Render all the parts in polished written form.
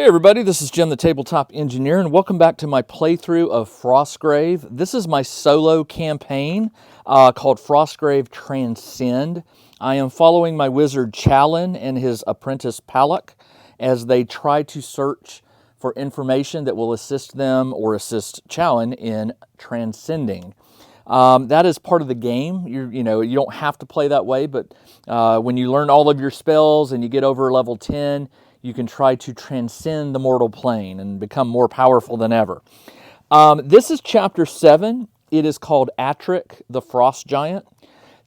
everybody, this is Jim the Tabletop Engineer, and welcome back to my playthrough of Frostgrave. This is my solo campaign called Frostgrave Transcend. I am following my wizard Challen and his apprentice Palak as they try to search for information that will assist them or assist Challen in transcending. That is part of the game. You don't have to play that way, but when you learn all of your spells and you get over level 10, you can try to transcend the mortal plane and become more powerful than ever. This is Chapter 7. It is called Atrik the Frost Giant.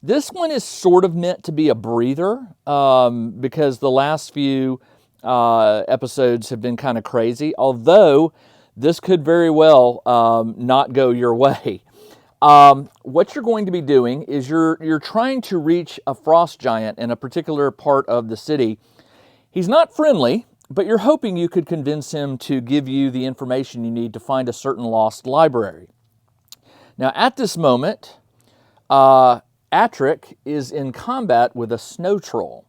This one is sort of meant to be a breather because the last few episodes have been kind of crazy, although this could very well not go your way. What you're going to be doing is you're trying to reach a frost giant in a particular part of the city. He's not friendly, but you're hoping you could convince him to give you the information you need to find a certain lost library. Now, at this moment, Atrik is in combat with a snow troll,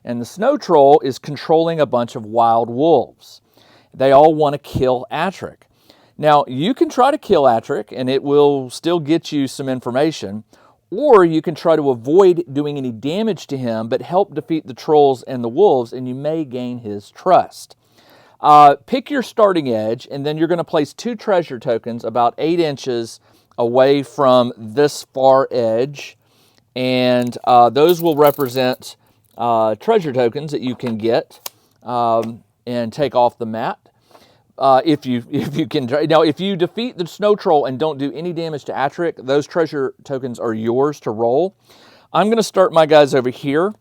and the snow troll is controlling a bunch of wild wolves. They all want to kill Atrik. Now, you can try to kill Atrik, and it will still get you some information, or you can try to avoid doing any damage to him, but help defeat the trolls and the wolves, and you may gain his trust. Pick your starting edge, and then you're going to place 2 treasure tokens about 8 inches away from this far edge, and those will represent treasure tokens that you can get and take off the mat. If you can. Now, if you defeat the snow troll and don't do any damage to Atrik, those treasure tokens are yours to roll. I'm going to start my guys over here.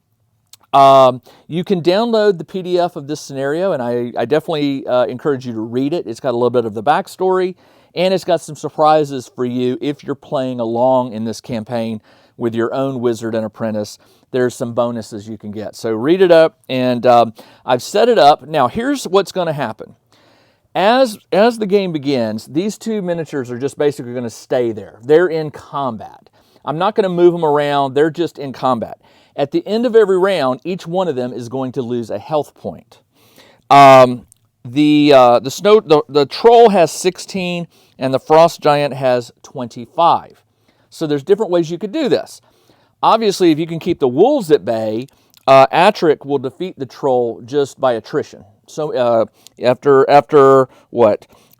You can download the PDF of this scenario, and I definitely encourage you to read it. It's got a little bit of the backstory, and it's got some surprises for you if you're playing along in this campaign with your own wizard and apprentice. There's some bonuses you can get. So read it up, and I've set it up. Now, here's what's going to happen. As the game begins, these 2 miniatures are just basically going to stay there. They're in combat. I'm not going to move them around. They're just in combat. At the end of every round, each one of them is going to lose a health point. The troll has 16, and the frost giant has 25. So there's different ways you could do this. Obviously, if you can keep the wolves at bay, Atrik will defeat the troll just by attrition. So after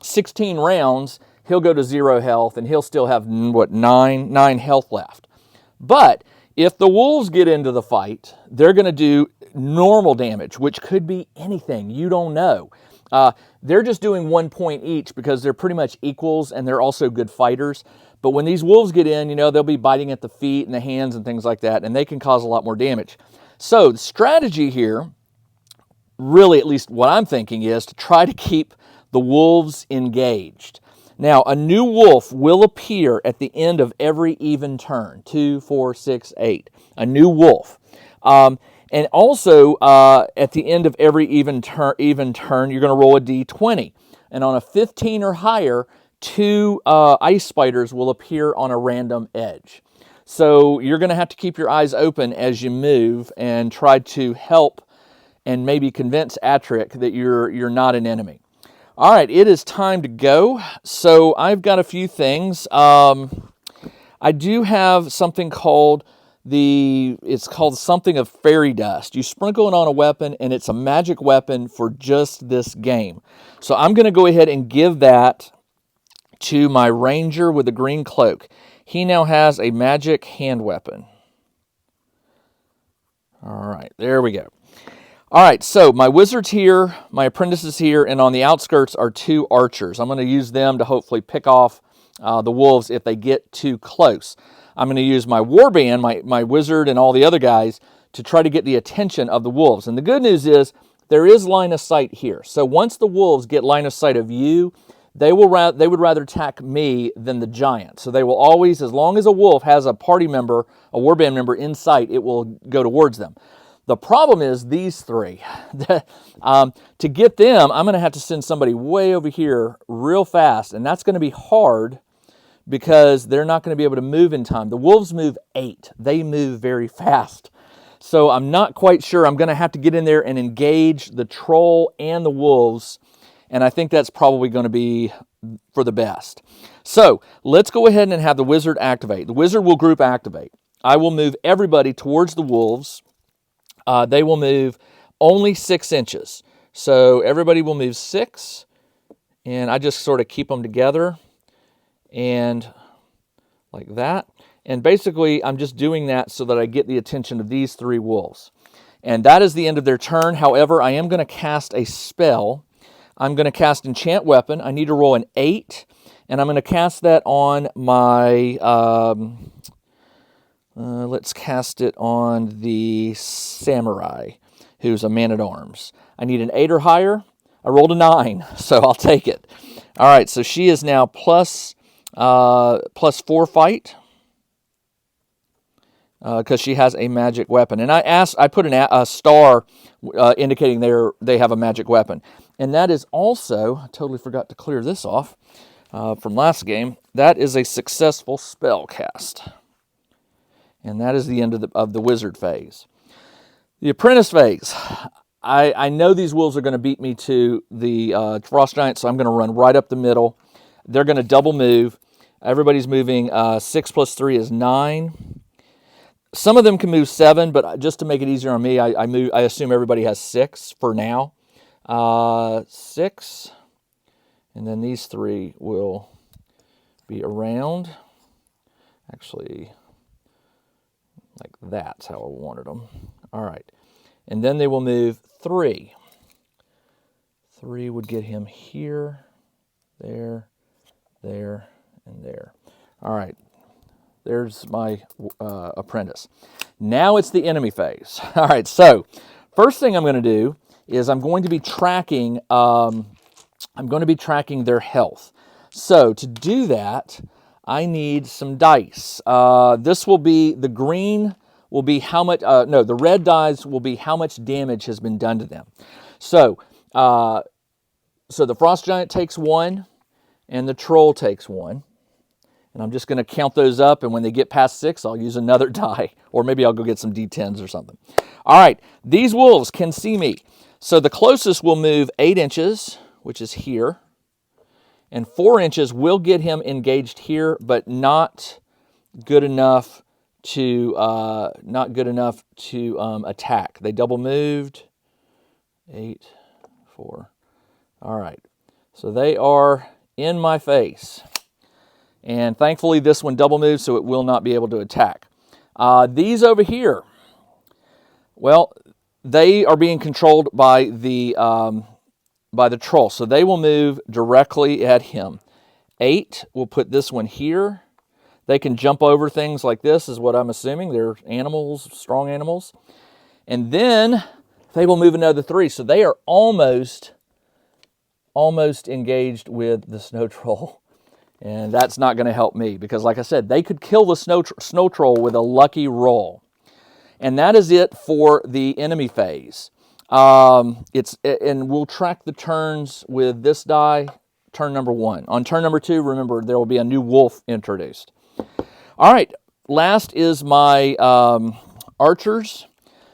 16 rounds, he'll go to 0 health, and he'll still have, 9 health left. But if the wolves get into the fight, they're going to do normal damage, which could be anything. You don't know. They're just doing 1 point each because they're pretty much equals, and they're also good fighters. But when these wolves get in, they'll be biting at the feet and the hands and things like that, and they can cause a lot more damage. So the strategy here, really, at least what I'm thinking, is to try to keep the wolves engaged. Now, a new wolf will appear at the end of every even turn. 2, 4, 6, 8. A new wolf. And also, at the end of every even turn, you're going to roll a d20. And on a 15 or higher, 2 ice spiders will appear on a random edge. So you're going to have to keep your eyes open as you move and try to help and maybe convince Atrik that you're not an enemy. All right, it is time to go. So I've got a few things. I do have something called something of fairy dust. You sprinkle it on a weapon, and it's a magic weapon for just this game. So I'm going to go ahead and give that to my ranger with the green cloak. He now has a magic hand weapon. All right, there we go. All right, so my wizard's here, my apprentice is here, and on the outskirts are 2 archers. I'm going to use them to hopefully pick off the wolves if they get too close. I'm going to use my warband, my wizard, and all the other guys to try to get the attention of the wolves. And the good news is there is line of sight here. So once the wolves get line of sight of you, they would rather attack me than the giant. So they will always, as long as a wolf has a party member, a warband member in sight, it will go towards them. The problem is these 3. To get them, I'm going to have to send somebody way over here real fast, and that's going to be hard because they're not going to be able to move in time. The wolves move 8. They move very fast. So I'm not quite sure. I'm going to have to get in there and engage the troll and the wolves and I think that's probably going to be for the best. So let's go ahead and have the wizard activate. The wizard will group activate. I will move everybody towards the wolves. They will move only 6 inches. So everybody will move 6, and I just sort of keep them together, and like that. And basically, I'm just doing that so that I get the attention of these 3 wolves. And that is the end of their turn. However, I am going to cast a spell. I'm going to cast Enchant Weapon. I need to roll an 8, and I'm going to cast that on my... let's cast it on the Samurai, who's a man-at-arms. I need an 8 or higher. I rolled a 9, so I'll take it. All right, so she is now plus 4 fight, because she has a magic weapon. And I put a star indicating they have a magic weapon. And that is also, I totally forgot to clear this off from last game, that is a successful spell cast. And that is the end of the wizard phase. The apprentice phase. I know these wolves are going to beat me to the Frost Giant, so I'm going to run right up the middle. They're going to double move. Everybody's moving 6 plus 3 is 9. Some of them can move 7, but just to make it easier on me, I assume everybody has 6 for now. 6. And then these 3 will be around. Actually, like that's how I wanted them. All right. And then they will move 3. 3 would get him here, there, there, and there. All right. There's my apprentice. Now it's the enemy phase. All right. So first thing I'm going to do is I'm going to be tracking. Their health. So to do that, I need some dice. This will be, the green will be how much, the red dice will be how much damage has been done to them. So the Frost Giant takes 1, and the Troll takes 1. And I'm just going to count those up, and when they get past 6, I'll use another die. Or maybe I'll go get some D10s or something. All right, these wolves can see me. So the closest will move 8 inches, which is here. And 4 inches will get him engaged here, but not good enough to attack. They double moved. 8, 4. All right. So they are in my face. And thankfully this one double moves, so it will not be able to attack. These over here, well, they are being controlled by the troll. So they will move directly at him. 8 will put this one here. They can jump over things like this, is what I'm assuming. They're animals, strong animals. And then they will move another 3. So they are almost engaged with the snow troll. And that's not going to help me because, like I said, they could kill the snow troll with a lucky roll. And that is it for the enemy phase. And we'll track the turns with this die, turn number 1. On turn number 2, remember, there will be a new wolf introduced. All right, last is my archers.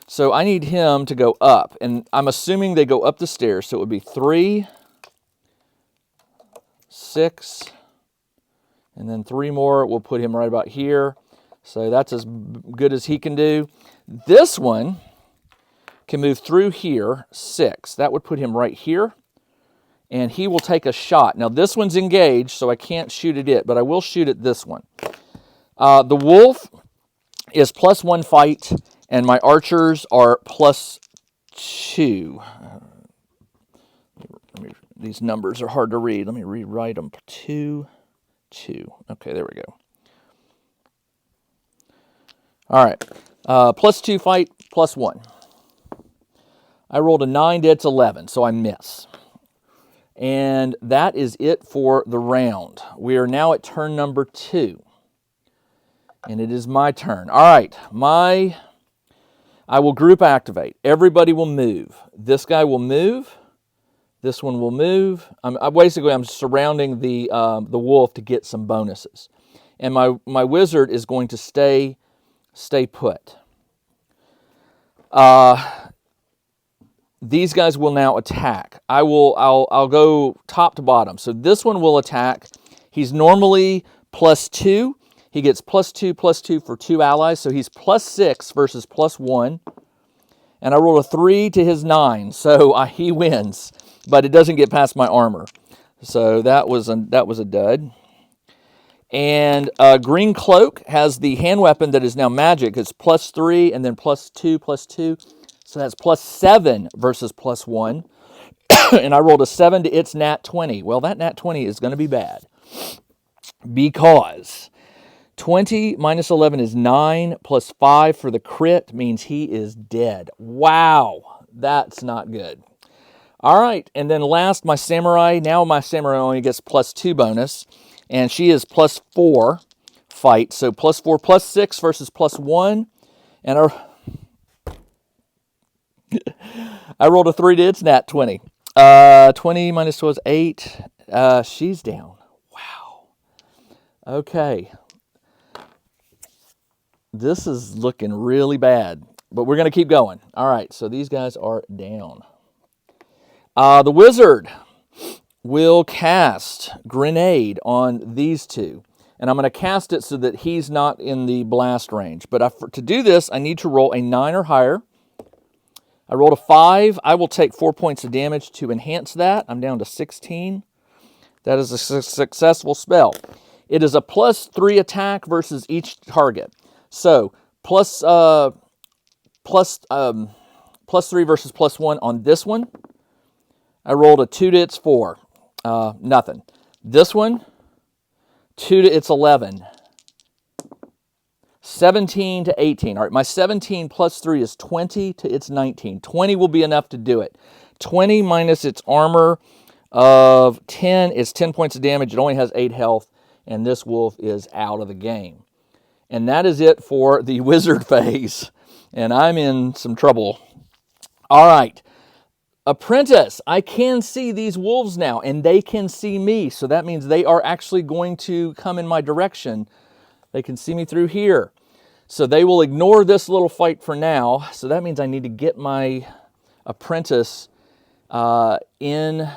So I need him to go up. And I'm assuming they go up the stairs. So it would be 3, 6... and then 3 more will put him right about here. So that's as good as he can do. This one can move through here, 6. That would put him right here. And he will take a shot. Now this one's engaged, so I can't shoot at it, but I will shoot at this one. The wolf is +1 fight, and my archers are +2. These numbers are hard to read. Let me rewrite them. 2. Okay, there we go. All right. +2 fight, +1. I rolled a 9, that's 11, so I miss. And that is it for the round. We are now at turn number 2. And it is my turn. All right. I will group activate. Everybody will move. This guy will move. This one will move. I'm surrounding the wolf to get some bonuses. And my wizard is going to stay put. these guys will now attack. I'll go top to bottom. So this one will attack. He's normally +2. He gets +2/+2 for 2 allies, so he's +6 versus +1. And I rolled a 3 to his 9, so he wins, but it doesn't get past my armor. So that was a dud. And Green Cloak has the hand weapon that is now magic. It's +3 and then +2/+2. So that's +7 versus +1. And I rolled a 7 to its nat 20. Well, that nat 20 is going to be bad because 20 minus 11 is 9 plus 5 for the crit means he is dead. Wow, that's not good. All right, and then last, my Samurai. Now my Samurai only gets +2 bonus, and she is +4 fight. So +4, +6 versus +1. And I rolled a 3 to its nat 20. 20 minus 12 is 8. She's down. Wow. Okay. This is looking really bad, but we're going to keep going. All right, so these guys are down. The wizard will cast Grenade on these two, and I'm going to cast it so that he's not in the blast range. But to do this, I need to roll a 9 or higher. I rolled a 5. I will take 4 points of damage to enhance that. I'm down to 16. That is a successful spell. It is a +3 attack versus each target. So +3 versus +1 on this one. I rolled a 2 to its 4. Nothing. This one, 2 to its 11. 17 to 18. All right, my 17 plus 3 is 20 to its 19. 20 will be enough to do it. 20 minus its armor of 10 is 10 points of damage. It only has 8 health, and this wolf is out of the game. And that is it for the wizard phase. And I'm in some trouble. All right. Apprentice. I can see these wolves now, and they can see me. So that means they are actually going to come in my direction. They can see me through here. So they will ignore this little fight for now. So that means I need to get my apprentice in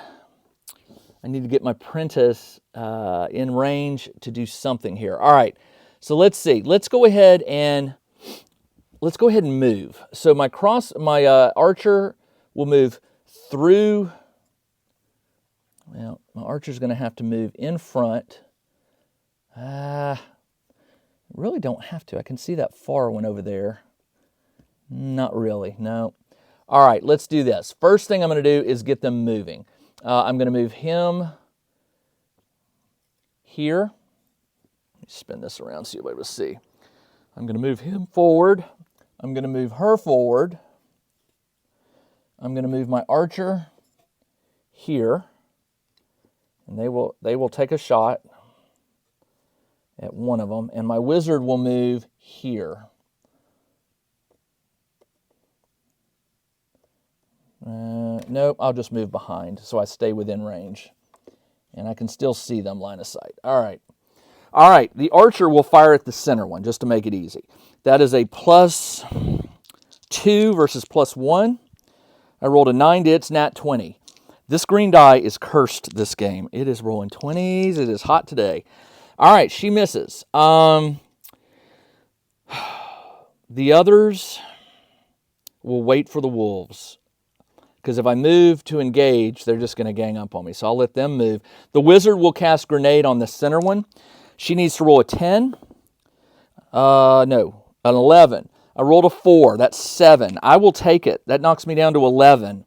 range to do something here. All right. So let's see. Let's go ahead and move. So my archer will move through. Well, my archer's going to have to move in front. Really don't have to. I can see that far one over there. Not really. No. All right. Let's do this. First thing I'm going to do is get them moving. I'm going to move him here. Spin this around so you'll be able to see. I'm going to move him forward. I'm going to move her forward. I'm going to move my archer here. And they will take a shot at one of them. And my wizard will move here. Nope, I'll just move behind so I stay within range. And I can still see them line of sight. All right. All right, the archer will fire at the center one, just to make it easy. That is a +2 versus +1. I rolled a 9 to its nat 20. This green die is cursed this game. It is rolling 20s. It is hot today. All right, she misses. The others will wait for the wolves. Because if I move to engage, they're just going to gang up on me. So I'll let them move. The wizard will cast Grenade on the center one. She needs to roll a 10. No, an 11. I rolled a 4. That's 7. I will take it. That knocks me down to 11.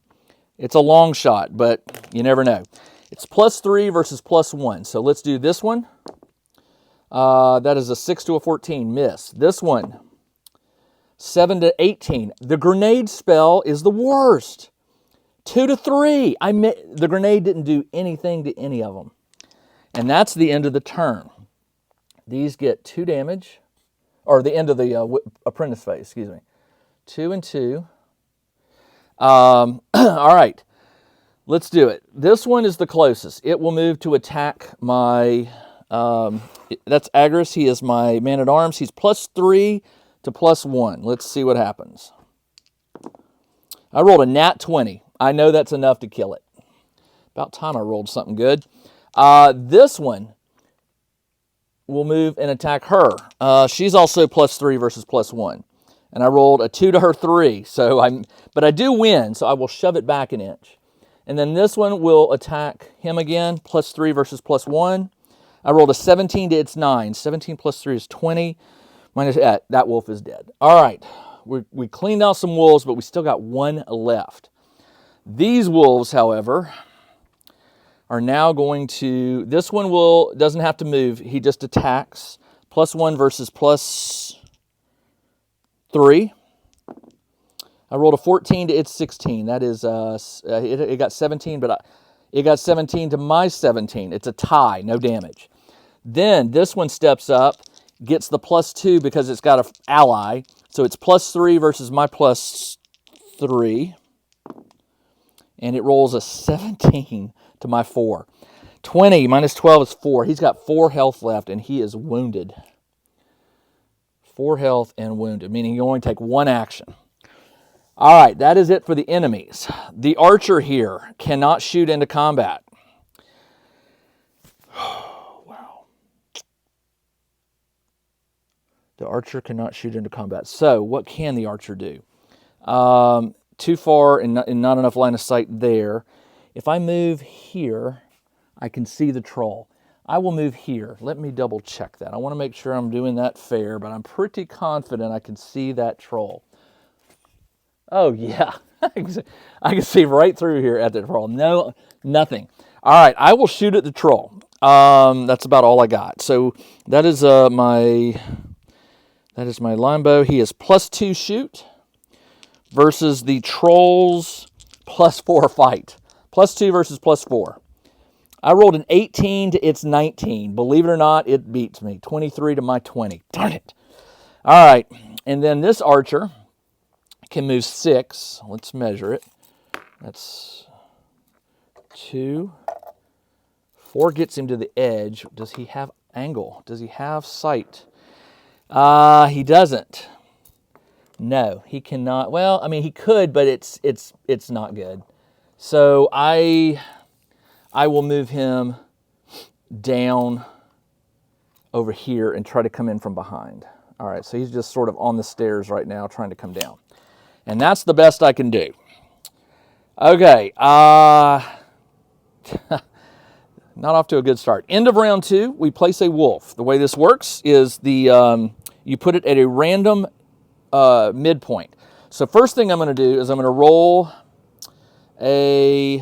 It's a long shot, but you never know. It's +3 versus +1. So let's do this one. That is a 6 to a 14. Miss. This one, 7 to 18. The grenade spell is the worst. 2 to 3. The grenade didn't do anything to any of them. And that's the end of the turn. These get 2 damage, or the end of the apprentice phase, excuse me. 2 and 2. All right, let's do it. This one is the closest. It will move to attack my, that's Agris. He is my man-at-arms. He's +3 to +1. Let's see what happens. I rolled a nat 20. I know that's enough to kill it. About time I rolled something good. This one will move and attack her. She's also +3 versus +1. And I rolled a 2 to her 3. But I do win, so I will shove it back an inch. And then this one will attack him again, +3 versus +1. I rolled a 17 to its 9. 17 plus 3 is 20. That wolf is dead. All right. We cleaned out some wolves, but we still got one left. These wolves, however, are now going to... This one doesn't have to move. He just attacks. +1 versus +3. I rolled a 14 to its 16. That is, it got 17, but it got 17 to my 17. It's a tie, no damage. Then this one steps up, gets the +2 because it's got an ally. So it's +3 versus my +3. And it rolls a 17 to my 4. 20 minus 12 is 4. He's got 4 health left, and he is wounded. 4 health and wounded, meaning you only take 1 action. All right, that is it for the enemies. The archer here cannot shoot into combat. Wow. The archer cannot shoot into combat. So what can the archer do? Too far and not enough line of sight there. If I move here, I can see the troll. I will move here. Let me double check that. I want to make sure I'm doing that fair, but I'm pretty confident I can see that troll. Oh, yeah. I can see right through here at the troll. No, nothing. All right, I will shoot at the troll. That's about all I got. So that is my line bow. He is +2 shoot versus the troll's +4 fight. +2 versus +4. I rolled an 18 to its 19. Believe it or not, it beats me. 23 to my 20. Darn it. All right, and then this archer can move 6. Let's measure it. That's 2. 4 gets him to the edge. Does he have angle? Does he have sight? He doesn't. No, he cannot. Well, I mean, he could, but it's not good. So I will move him down over here and try to come in from behind. All right, so he's just sort of on the stairs right now trying to come down. And that's the best I can do. Okay, not off to a good start. End of round 2, we place a wolf. The way this works is you put it at a random midpoint. So first thing I'm going to do is I'm going to roll I'll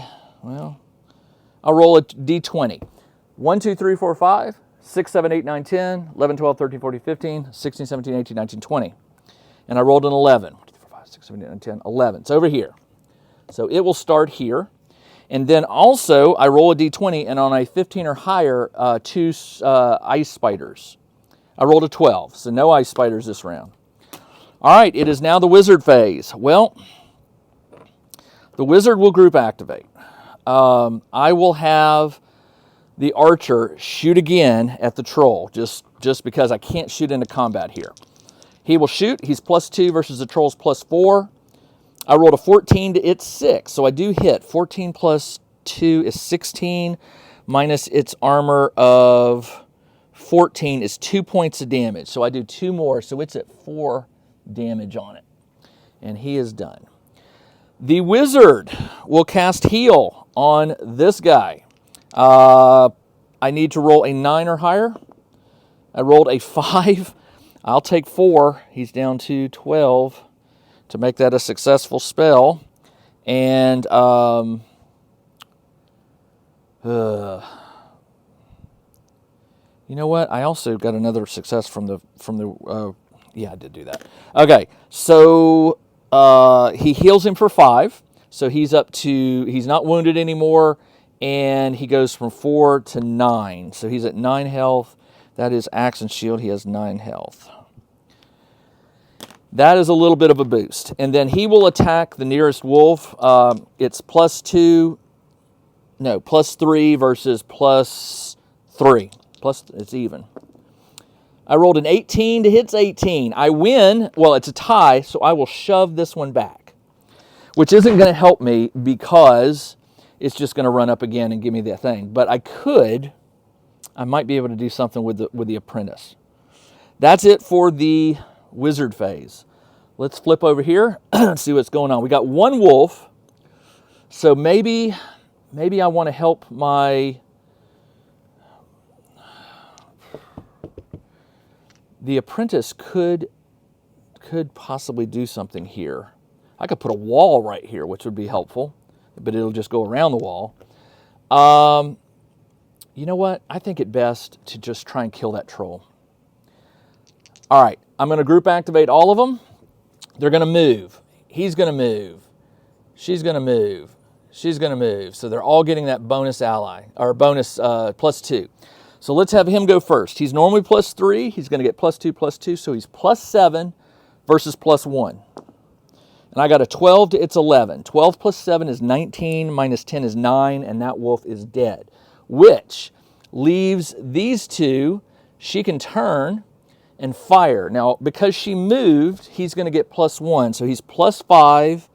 roll a d20. 1, 2, 3, 4, 5, 6, 7, 8, 9, 10, 11, 12, 13, 14, 15, 16, 17, 18, 19, 20. And I rolled an 11. 1, 2, 3, 4, 5, 6, 7, 8, 9, 10, 11. It's over here. So it will start here. And then also, I roll a d20, and on a 15 or higher, 2 ice spiders. I rolled a 12, so no ice spiders this round. All right, it is now the wizard phase. Well, the wizard will group activate. I will have the archer shoot again at the troll, just because I can't shoot into combat here. He will shoot. He's +2 versus the troll's +4. I rolled a 14 to its 6, so I do hit. 14 plus 2 is 16, minus its armor of 14 is 2 points of damage. So I do 2 more, so it's at 4 damage on it. And he is done. The wizard will cast heal on this guy. I need to roll a 9 or higher. I rolled a 5. I'll take 4. He's down to 12 to make that a successful spell. And you know what? I also got another success from the yeah, I did do that. Okay, so he heals him for 5. So he's not wounded anymore, and he goes from 4 to 9. So he's at 9 health. That is axe and shield. He has 9 health. That is a little bit of a boost. And then he will attack the nearest wolf. It's +3 versus +3. It's even. I rolled an 18 to hit 18. I win. Well, it's a tie, so I will shove this one back. which isn't going to help me because it's just going to run up again and give me that thing. But I might be able to do something with the apprentice. That's it for the wizard phase. Let's flip over here and see what's going on. We got one wolf, so maybe I want to help the apprentice could possibly do something here. I could put a wall right here, which would be helpful, but it'll just go around the wall. You know what? I think it best to just try and kill that troll. All right, I'm going to group activate all of them. They're going to move. He's going to move. She's going to move. She's going to move. So they're all getting that bonus ally, or bonus +2. So let's have him go first. He's normally +3. He's going to get +2, so he's +7 versus +1. And I got a 12 to its 11. 12 plus 7 is 19, minus 10 is 9, and that wolf is dead. Which leaves these two. She can turn and fire. Now, because she moved, he's going to get +1. So he's +5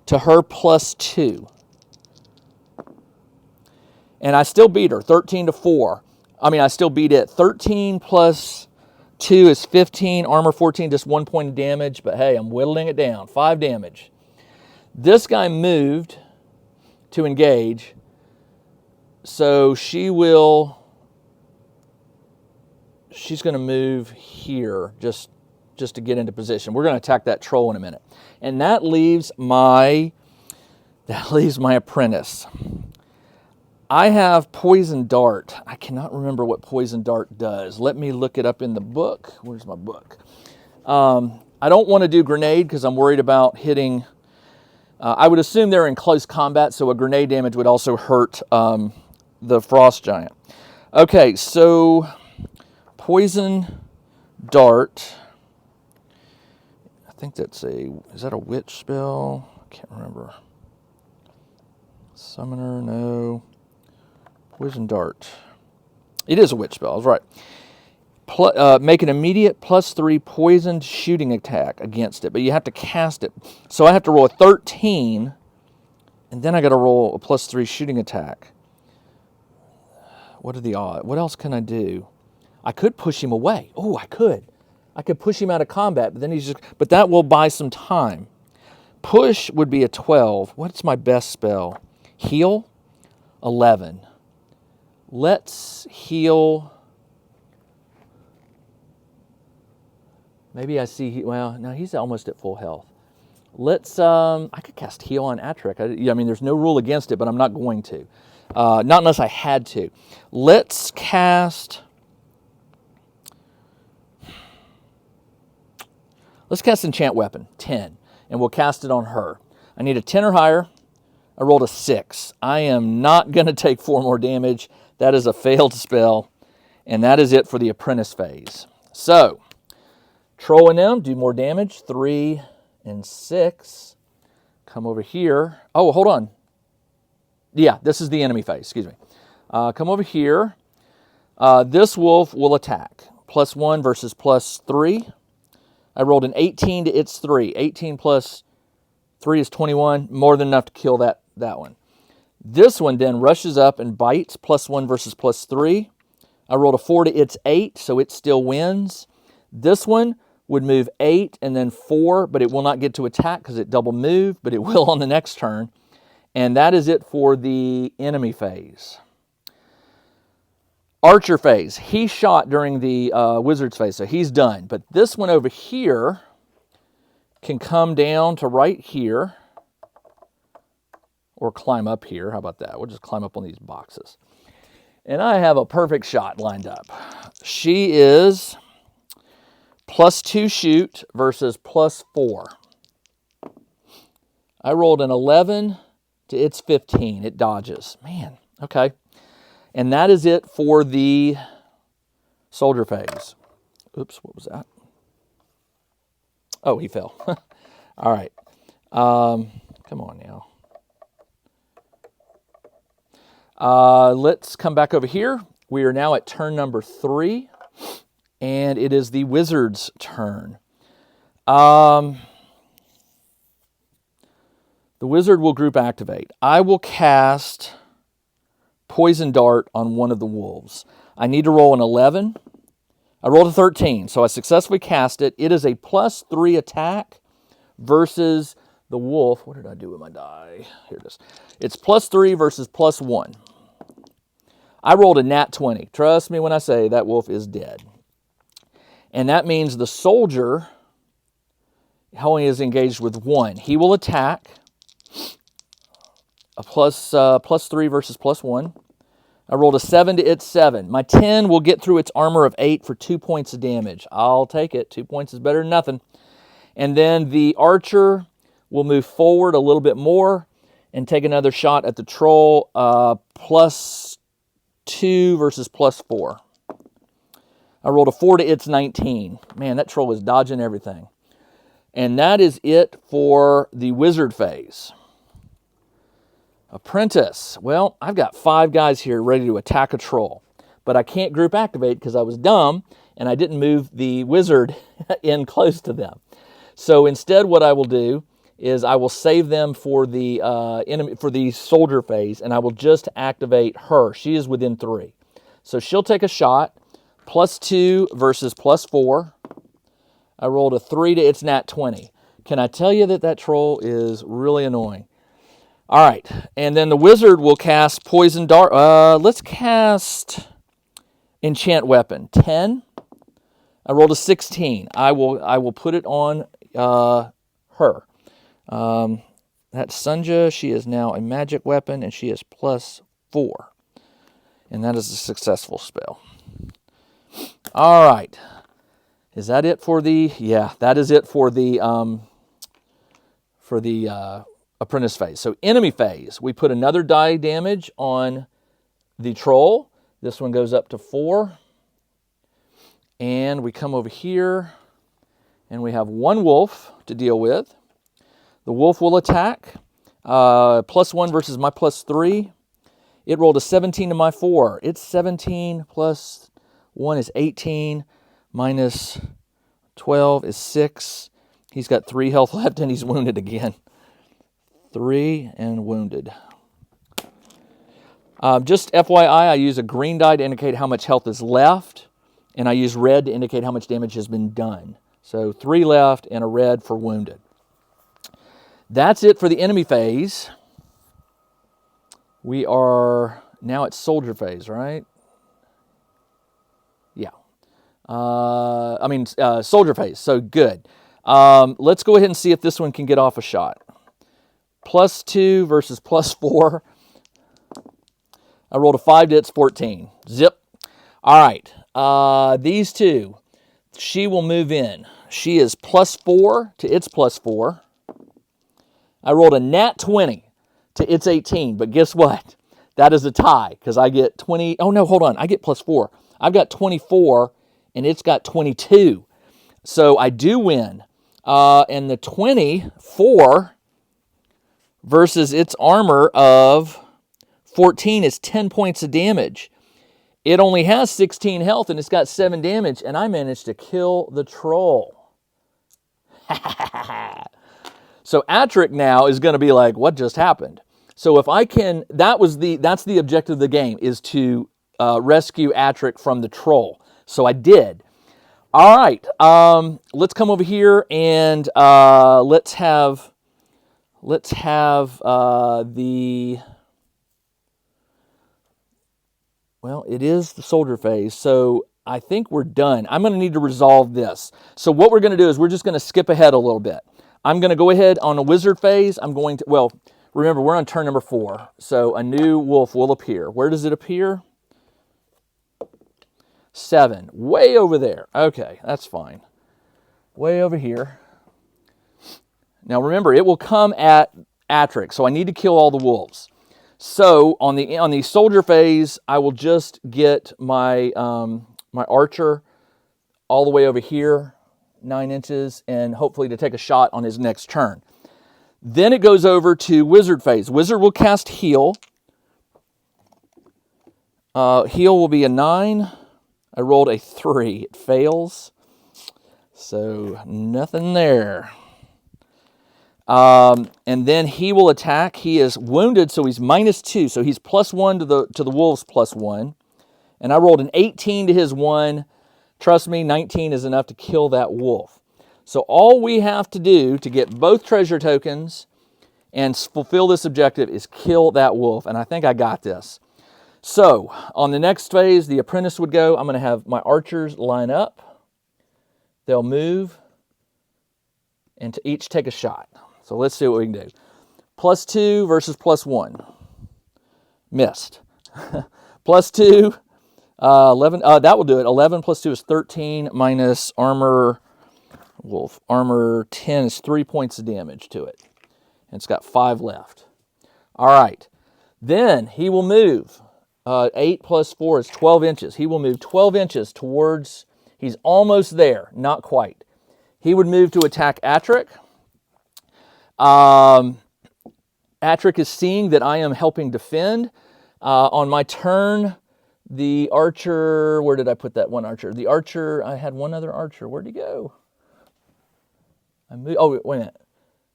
to her +2. And I still beat her, 13 to 4. I still beat it. 13 plus 2 is 15. Armor 14, just 1 point of damage. But hey, I'm whittling it down. 5 damage. This guy moved to engage. So she's going to move here just to get into position. We're going to attack that troll in a minute. And that leaves my apprentice. I have Poison Dart. I cannot remember what Poison Dart does. Let me look it up in the book. Where's my book? I don't want to do Grenade because I'm worried about hitting. I would assume they're in close combat, so a grenade damage would also hurt the Frost Giant. Okay, so Poison Dart. I think is that a witch spell? I can't remember. Summoner, no. Poison Dart. It is a witch spell, I was right. Make an immediate +3 poisoned shooting attack against it, but you have to cast it. So I have to roll a 13, and then I got to roll a +3 shooting attack. What are the odds? What else can I do? I could push him away. Oh, I could. I could push him out of combat, but then but that will buy some time. Push would be a 12. What's my best spell? Heal, 11. Let's heal. Maybe I see, well, no, he's almost at full health. Let's, I could cast heal on Atrik. There's no rule against it, but I'm not going to. Not unless I had to. Let's cast Enchant Weapon, 10, and we'll cast it on her. I need a 10 or higher. I rolled a 6. I am not going to take 4 more damage. That is a failed spell, and that is it for the apprentice phase. So, Troll and them do more damage, 3 and 6. Come over here. Oh, hold on. Yeah, this is the enemy phase, excuse me. Come over here. This wolf will attack. +1 versus +3. I rolled an 18 to its 3. 18 plus 3 is 21. More than enough to kill that one. This one then rushes up and bites. +1 versus +3. I rolled a 4 to its 8, so it still wins. This one would move 8 and then 4, but it will not get to attack because it double moved, but it will on the next turn. And that is it for the enemy phase. Archer phase. He shot during the wizard's phase, so he's done. But this one over here can come down to right here or climb up here. How about that? We'll just climb up on these boxes. And I have a perfect shot lined up. She is +2 shoot versus +4. I rolled an 11 to its 15. It dodges. Man, okay. And that is it for the soldier phase. Oops, what was that? Oh, he fell. All right. Come on now. Let's come back over here. We are now at turn number 3, and it is the wizard's turn. The wizard will group activate. I will cast Poison Dart on one of the wolves. I need to roll an 11. I rolled a 13, so I successfully cast it. It is a +3 attack versus the wolf. What did I do with my die? Here it is. It's +3 versus +1. I rolled a nat 20. Trust me when I say that wolf is dead. And that means the soldier only is engaged with 1. He will attack. A +3 versus +1. I rolled a 7 to its 7. My 10 will get through its armor of 8 for 2 points of damage. I'll take it. 2 points is better than nothing. And then the archer will move forward a little bit more and take another shot at the troll. +2 versus +4. I rolled a 4 to its 19. Man, that troll is dodging everything. And that is it for the wizard phase. Apprentice. Well, I've got 5 guys here ready to attack a troll. But I can't group activate because I was dumb and I didn't move the wizard in close to them. So instead what I will do is I will save them for the enemy, for the soldier phase, and I will just activate her. She is within 3. So she'll take a shot. +2 versus +4. I rolled a 3 to its nat 20. Can I tell you that that troll is really annoying? All right, and then the wizard will cast Poison Dart. Let's cast Enchant Weapon. 10. I rolled a 16. I will put it on her. That's Sunja. She is now a magic weapon, and she is +4. And that is a successful spell. All right. Is that it for the... Yeah, that is it for the apprentice phase. So enemy phase, we put another die damage on the troll. This one goes up to 4. And we come over here, and we have 1 wolf to deal with. The wolf will attack. +1 versus my +3. It rolled a 17 to my 4. It's 17 plus 1 is 18. Minus 12 is 6. He's got 3 health left, and he's wounded again. 3 and wounded. Just FYI, I use a green die to indicate how much health is left, and I use red to indicate how much damage has been done. So 3 left and a red for wounded. That's it for the enemy phase. We are now at soldier phase, right? Yeah. Soldier phase. So good. Let's go ahead and see if this one can get off a shot. +2 versus +4. I rolled a 5 to its 14. Zip. All right. These two, she will move in. She is +4 to its +4. I rolled a nat 20 to its 18, but guess what? That is a tie because I get 20. Oh, no, hold on. I get +4. I've got 24, and it's got 22. So I do win. And the 24 versus its armor of 14 is 10 points of damage. It only has 16 health, and it's got 7 damage, and I managed to kill the troll. So Atrik now is going to be like, what just happened? So if I can, that's the objective of the game, is to rescue Atrik from the troll. So I did. All right, let's come over here and let's have the... Well, it is the soldier phase, so I think we're done. I'm going to need to resolve this. So what we're going to do is we're just going to skip ahead a little bit. I'm going to go ahead on a wizard phase. I'm going to, well, remember, we're on turn number 4, so a new wolf will appear. Where does it appear? 7, way over there. Okay, that's fine. Way over here. Now remember, it will come at Atrik, so I need to kill all the wolves. So on the soldier phase, I will just get my my archer all the way over here, 9 inches, and hopefully to take a shot on his next turn. Then it goes over to wizard phase. Wizard will cast heal. Heal will be a 9. I rolled a 3. It fails. So nothing there. And then he will attack. He is wounded, so he's -2. So he's +1 to the wolves +1. And I rolled an 18 to his 1. Trust me, 19 is enough to kill that wolf. So all we have to do to get both treasure tokens and fulfill this objective is kill that wolf. And I think I got this. So on the next phase, the apprentice would go. I'm going to have my archers line up. They'll move and to each take a shot. So let's see what we can do. +2 versus +1. Missed. +2. 11. That will do it. 11 + 2 is 13 minus armor. Wolf armor 10 is 3 points of damage to it. And it's got 5 left. All right. Then he will move. 8 + 4 is 12 inches. He will move 12 inches towards. He's almost there. Not quite. He would move to attack Atrik. Atrik is seeing that I am helping defend. On my turn, the archer, where did I put that one archer? The archer, I had one other archer. Where'd he go? Oh, wait a minute.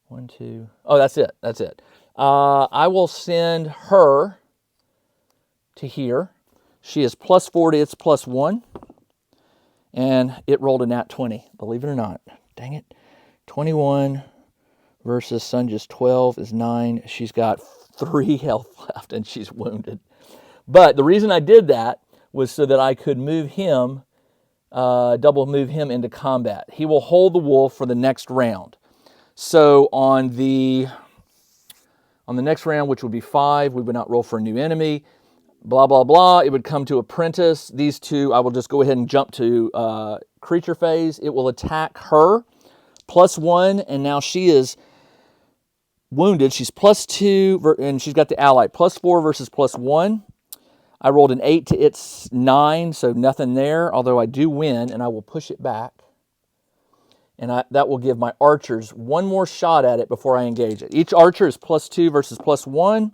1, 2. Oh, that's it. That's it. I will send her to here. She is +40. It's +1. And it rolled a nat 20, believe it or not. Dang it. 21 versus Sunja's 12 is 9. She's got 3 health left and she's wounded. But the reason I did that was so that I could move him, double move him into combat. He will hold the wolf for the next round. So on the next round, which would be 5, we would not roll for a new enemy. Blah, blah, blah. It would come to apprentice. These two, I will just go ahead and jump to creature phase. It will attack her. +1, and now she is wounded. She's +2, and she's got the ally. +4 versus +1. I rolled an 8 to its 9, so nothing there, although I do win, and I will push it back. And that will give my archers one more shot at it before I engage it. Each archer is +2 versus +1.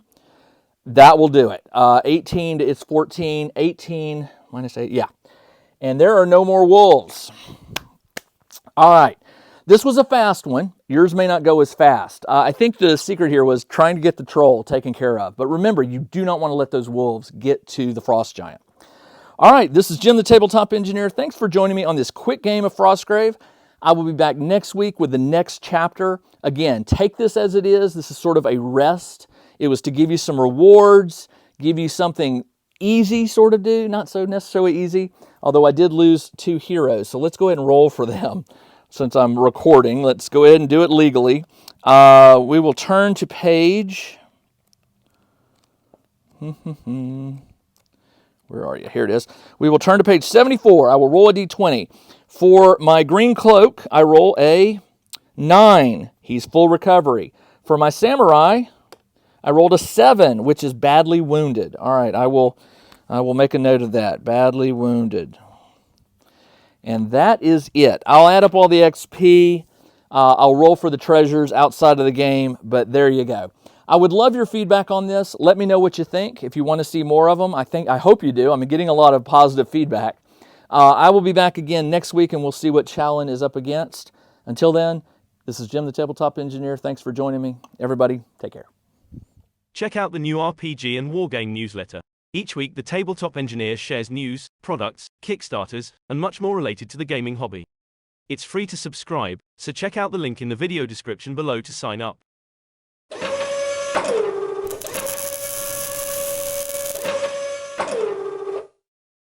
That will do it. 18 to its 14. 18 -8, yeah. And there are no more wolves. All right. This was a fast one. Yours may not go as fast. I think the secret here was trying to get the troll taken care of. But remember, you do not want to let those wolves get to the Frost Giant. All right, this is Jim the Tabletop Engineer. Thanks for joining me on this quick game of Frostgrave. I will be back next week with the next chapter. Again, take this as it is. This is sort of a rest. It was to give you some rewards, give you something easy sort of do, not so necessarily easy, although I did lose 2 heroes. So let's go ahead and roll for them. Since I'm recording, let's go ahead and do it legally. We will turn to page... Where are you? Here it is. We will turn to page 74. I will roll a d20. For my green cloak, I roll a 9. He's full recovery. For my samurai, I rolled a 7, which is badly wounded. All right, I will make a note of that. Badly wounded. And that is it. I'll add up all the XP. I'll roll for the treasures outside of the game, but there you go. I would love your feedback on this. Let me know what you think. If you want to see more of them, I hope you do. I'm getting a lot of positive feedback. I will be back again next week, and we'll see what Challen is up against. Until then, this is Jim the Tabletop Engineer. Thanks for joining me. Everybody, take care. Check out the new RPG and Wargame newsletter. Each week, the Tabletop Engineer shares news, products, Kickstarters, and much more related to the gaming hobby. It's free to subscribe, so check out the link in the video description below to sign up.